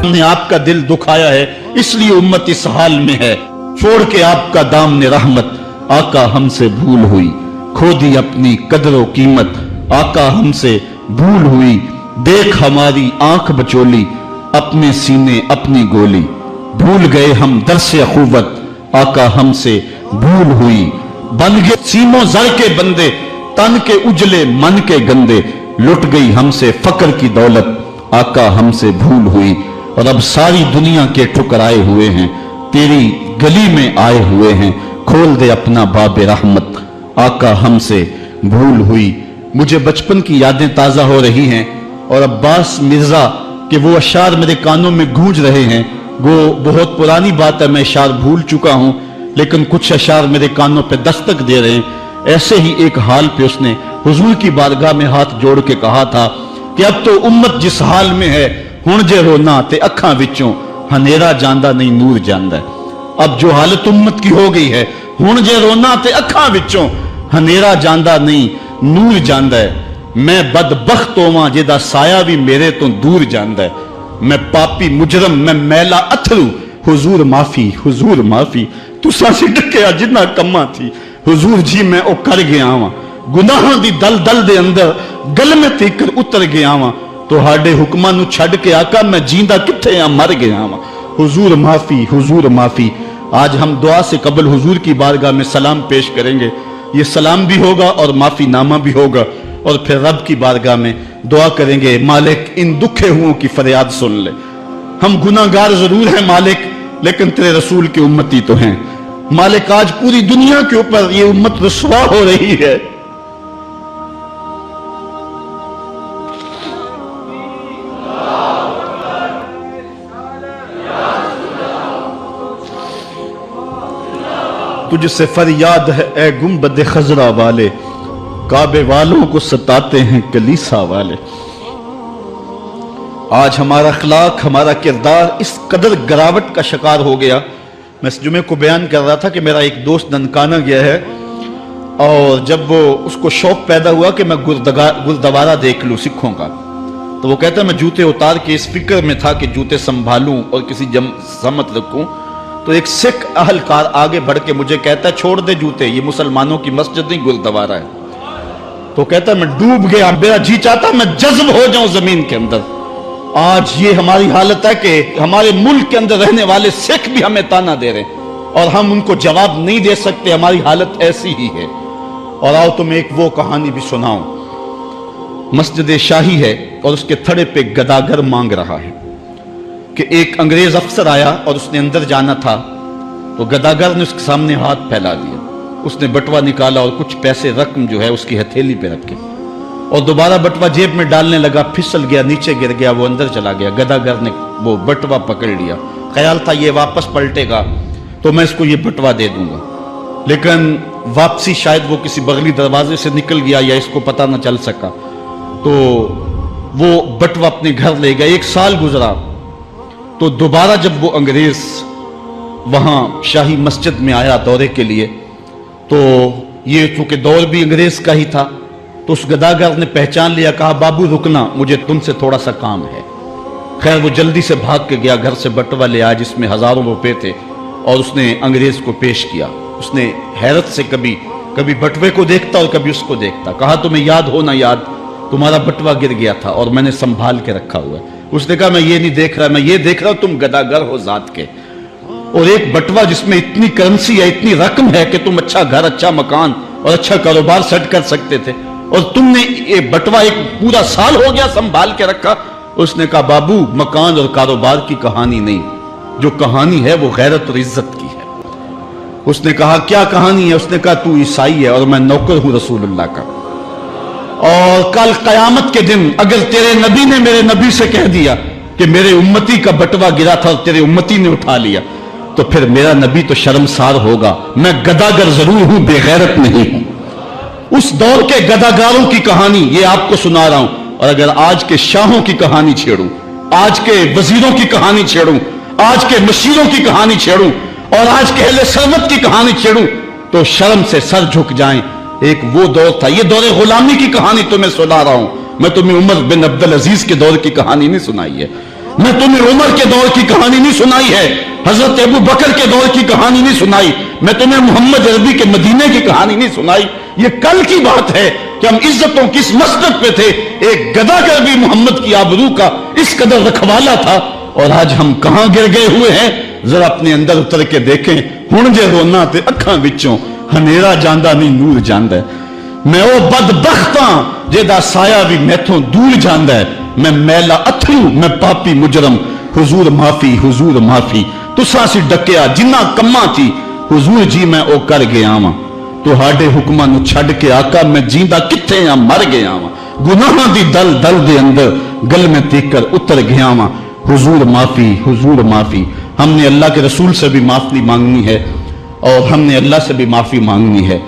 نے آپ کا دل دکھایا ہے اس لیے امت اس حال میں ہے. چھوڑ کے آپ کا دامن رحمت آقا ہم سے بھول ہوئی. کھو دی اپنی قدر و قیمت آقا ہم سے بھول ہوئی. دیکھ ہماری آنکھ بچولی اپنے سینے اپنی گولی. بھول گئے ہم درس اخوت آقا ہم سے بھول ہوئی. بن گئے سیموں زر کے بندے تن کے اجلے من کے گندے. لٹ گئی ہم سے فقر کی دولت آقا ہم سے بھول ہوئی. اور اب ساری دنیا کے ٹھکرائے ہوئے ہیں تیری گلی میں آئے ہوئے ہیں. کھول دے اپنا باب رحمت آقا ہم سے بھول ہوئی. مجھے بچپن کی یادیں تازہ ہو رہی ہیں اور عباس مرزا کہ وہ اشعار میرے کانوں میں گونج رہے ہیں. وہ بہت پرانی بات ہے, میں اشعار بھول چکا ہوں, لیکن کچھ اشعار میرے کانوں پہ دستک دے رہے ہیں. ایسے ہی ایک حال پہ اس نے حضور کی بارگاہ میں ہاتھ جوڑ کے کہا تھا کہ اب تو امت جس حال میں ہے ہن جے رونا تے اکھاں وچوں ہنیرا جاندہ نہیں نور جاندہ ہے. اب جو حالت امت کی ہو گئی ہے ہن جے رونا تے اکھاں وچوں ہنیرا جاندہ نہیں نور جاندہ ہے. میں بدبخت ہوواں جدا سایہ بھی میرے تو دور جاندہ ہے. میں پاپی مجرم میں میلا اتھرو حضور معافی حضور معافی. تساں سی ڈکیا جنہ کماں تھی حضور جی میں او کر گیا ہاں. گناہاں دی دل دل دے اندر گل میں تیکر اتر گیا ہاں. تو ہاڈے حکماں نو چھڈ کے آقا میں جیندہ کتھے ہاں مر گیا ہاں. حضور معافی حضور معافی. آج ہم دعا سے قبل حضور کی بارگاہ میں سلام پیش کریں گے. یہ سلام بھی ہوگا اور معافی نامہ بھی ہوگا, اور پھر رب کی بارگاہ میں دعا کریں گے مالک ان دکھے ہوں کی فریاد سن لے. ہم گناہگار ضرور ہیں مالک, لیکن تیرے رسول کی امتی تو ہیں مالک. آج پوری دنیا کے اوپر یہ امت رسوا ہو رہی ہے. تجھ سے فریاد ہے اے گنبد خضرا والے, کعبے والوں کو ستاتے ہیں کلیسا والے. آج ہمارا اخلاق ہمارا کردار اس قدر گراوٹ کا شکار ہو گیا. میں اس جمعے کو بیان کر رہا تھا کہ میرا ایک دوست ننکانہ گیا ہے, اور جب وہ اس کو شوق پیدا ہوا کہ میں گردوارہ دیکھ لوں سکھوں کا, تو وہ کہتا ہے میں جوتے اتار کے اس فکر میں تھا کہ جوتے سنبھالوں اور کسی سمت رکھوں. تو ایک سکھ اہلکار آگے بڑھ کے مجھے کہتا ہے چھوڑ دے جوتے, یہ مسلمانوں کی مسجد نہیں گردوارہ ہے. تو کہتا ہے میں ڈوب گیا, میرا جی چاہتا میں جذب ہو جاؤں زمین کے اندر. آج یہ ہماری حالت ہے کہ ہمارے ملک کے اندر رہنے والے سکھ بھی ہمیں تانا دے رہے ہیں اور ہم ان کو جواب نہیں دے سکتے. ہماری حالت ایسی ہی ہے. اور آؤ تمہیں ایک وہ کہانی بھی سناؤں. مسجد شاہی ہے اور اس کے تھڑے پہ گداگر مانگ رہا ہے کہ ایک انگریز افسر آیا اور اس نے اندر جانا تھا, تو گداگر نے اس کے سامنے ہاتھ پھیلا دیا. اس نے بٹوا نکالا اور کچھ پیسے رقم جو ہے اس کی ہتھیلی پہ رکھ کے, اور دوبارہ بٹوا جیب میں ڈالنے لگا, پھسل گیا, نیچے گر گیا, وہ اندر چلا گیا. گداگر نے وہ بٹوا پکڑ لیا, خیال تھا یہ واپس پلٹے گا تو میں اس کو یہ بٹوا دے دوں گا, لیکن واپسی شاید وہ کسی بغلی دروازے سے نکل گیا یا اس کو پتہ نہ چل سکا, تو وہ بٹوا اپنے گھر لے گیا. 1 سال گزرا تو دوبارہ جب وہ انگریز وہاں شاہی مسجد میں آیا دورے کے لیے, تو یہ چونکہ دور بھی انگریز کا ہی تھا, تو اس گداگر نے پہچان لیا, کہا بابو رکنا مجھے تم سے تھوڑا سا کام ہے. خیر وہ جلدی سے بھاگ کے گیا, گھر سے بٹوا لے آیا جس میں ہزاروں روپے تھے, اور اس نے انگریز کو پیش کیا. اس نے حیرت سے کبھی بٹوے کو دیکھتا اور کبھی اس کو دیکھتا. کہا تمہیں یاد ہو نہ یاد, تمہارا بٹوا گر گیا تھا اور میں نے سنبھال کے رکھا ہوا ہے. اس نے کہا میں یہ نہیں دیکھ رہا, میں یہ دیکھ رہا ہوں تم گداگر ہو ذات کے, اور ایک بٹوا جس میں اتنی کرنسی ہے اتنی رقم ہے کہ تم اچھا گھر اچھا مکان اور اچھا کاروبار سیٹ کر سکتے تھے, اور تم نے یہ بٹوا ایک پورا سال ہو گیا سنبھال کے رکھا. اس نے کہا بابو مکان اور کاروبار کی کہانی نہیں, جو کہانی ہے وہ غیرت اور عزت کی ہے. اس نے کہا کیا کہانی ہے؟ اس نے کہا تو عیسائی ہے اور میں نوکر ہوں رسول اللہ کا, اور کل قیامت کے دن اگر تیرے نبی نے میرے نبی سے کہہ دیا کہ میرے امتی کا بٹوا گرا تھا اور تیرے امتی نے اٹھا لیا, تو پھر میرا نبی تو شرمسار ہوگا. میں گداگر ضرور ہوں, بے غیرت نہیں ہوں. اس دور کے گداگاروں کی کہانی یہ آپ کو سنا رہا ہوں, اور اگر آج کے شاہوں کی کہانی چھیڑوں, آج کے وزیروں کی کہانی چھیڑوں, آج کے مشیروں کی کہانی چھیڑوں, اور آج کے اہل ثروت کی کہانی چھیڑوں, تو شرم سے سر جھک جائیں. ایک وہ دور تھا, یہ دور غلامی کی کہانی تمہیں سنا رہا ہوں, میں تمہیں عمر بن عبدالعزیز کے دور کی کہانی نہیں سنائی ہے. میں تمہیں عمر کے دور کی کہانی نہیں سنائی ہے، حضرت ابو بکر کے دور کی کہانی نہیں سنائی، میں تمہیں محمد عربی کے مدینے کی کہانی نہیں سنائی. یہ کل کی بات ہے کہ ہم عزتوں کس مسجد پہ تھے. ایک گدا کر بھی محمد کی آبرو کا اس قدر رکھوالا تھا، اور آج ہم کہاں گر گئے ہوئے ہیں. ذرا اپنے اندر اتر کے دیکھیں. ہن جے رونا تے اکھاں وچوں ہنیرا جاندا نہیں نور جاندا ہے. میں او بدبختاں جیدا سایہ بھی میتھوں دور جاندا ہے. میں میلا اتھرو، میں پاپی مجرم، حضور معافی حضور معافی. تساں سی ڈکیا جنہ کماں تھی، حضور جی میں او کر گیا واں. تہاڈے حکماں نو چھڈ کے آقا میں جیندا کتھے ہاں، مر گیا واں. گناہاں دی دل دل دے اندر گل میں تیکر اتر گیا واں. حضور معافی حضور معافی. ہم نے اللہ کے رسول سے بھی معافی مانگنی ہے اور ہم نے اللہ سے بھی معافی مانگنی ہے.